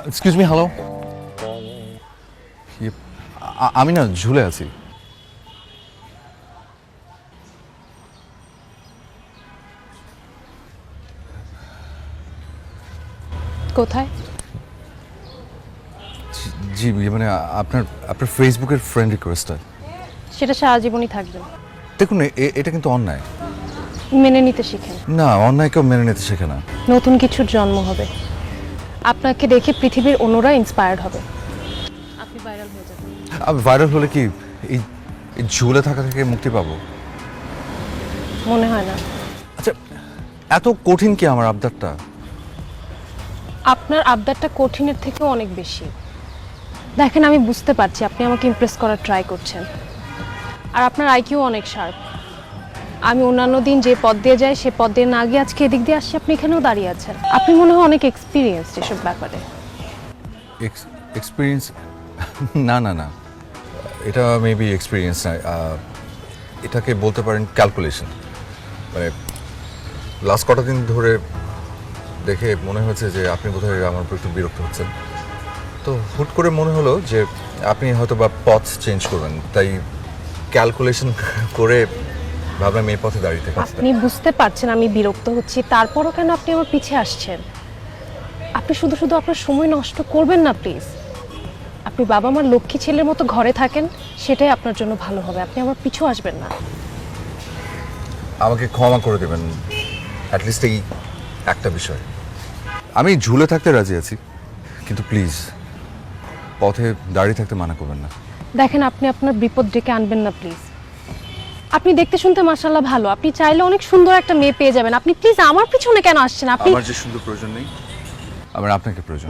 Excuse me, hello. আমি না ঝুলে আছি। কোথায়? জি মানে আপনার আপনার ফেসবুকের ফ্রেন্ড রিকোয়েস্টটা। সেটা সারা জীবনই থাকবে। দেখুন এটা কিন্তু অন্যায়। মেনে নিতে শিখেন। না, অন্যায় কেউ মেনে নিতে শেখে না। নতুন কিছুর জন্ম হবে, আপনাকে দেখে পৃথিবীর অন্যরা ইন্সপায়ার্ড হবে, আপনি ভাইরাল হয়ে যাবেন। আমি ভাইরাল হলে কি এই এই ঝুলে থাকা থেকে মুক্তি পাবো? মনে হয় না। আচ্ছা, এত কঠিন কি আমার আবদারটা? আপনার আবদারটা কঠিনের থেকেও অনেক বেশি। দেখেন, আমি বুঝতে পারছি আপনি আমাকে ইমপ্রেস করার ট্রাই করছেন, আর আপনার আইকিউ অনেক শার্প। আমি অন্যান্য দিন যে পথ দিয়ে যাই সে পথ দিয়ে না গিয়ে আজকে এদিক দিয়ে আসছি, আপনি এখানেও দাঁড়িয়ে আছেন। আপনি মনে হয় অনেক এক্সপিরিয়েন্সড এসব ব্যাপারে। এক্সপিরিয়েন্স? না না না, এটা মেবি এক্সপিরিয়েন্স না, এটাকে বলতে পারেন ক্যালকুলেশন। মানে লাস্ট কটা দিন ধরে দেখে মনে হয়েছে যে আপনি বোধহয় আমার উপর একটু বিরক্ত হচ্ছেন, তো হুট করে মনে হলো যে আপনি হয়তো বা পথ চেঞ্জ করবেন, তাই ক্যালকুলেশন করে ভাবলাম এই পথে দাঁড়িয়ে থাকি। আপনি বুঝতে পারছেন আমি বিরক্ত হচ্ছি, তারপরও কেন আপনি আমার পিছে আসছেন? আপনি শুধু শুধু আপনার সময় নষ্ট করবেন না প্লিজ। আপনি বাবা আমার লক্ষ্মী ছেলের মতো ঘরে থাকেন, সেটাই আপনার জন্য ভালো হবে। আপনি আমার পিছু আসবেন না। আমাকে ক্ষমা করে দেবেন অ্যাটলিস্ট এই একটা বিষয়। আমি ঝুলে থাকতে রাজি আছি, কিন্তু প্লিজ পথে দাঁড়িয়ে থাকতে মানা করবেন না। দেখেন, আপনি আপনার বিপদ ডেকে আনবেন না প্লিজ। আপনি দেখতে শুনতে মাশাআল্লাহ ভালো, আপনি চাইলে অনেক সুন্দর একটা মেয়ে পেয়ে যাবেন। আপনি প্লিজ আমার পিছনে কেন আসছেন? আপনি আমার যে সুন্দর প্রয়োজন নেই, আমার আপনাকে প্রয়োজন।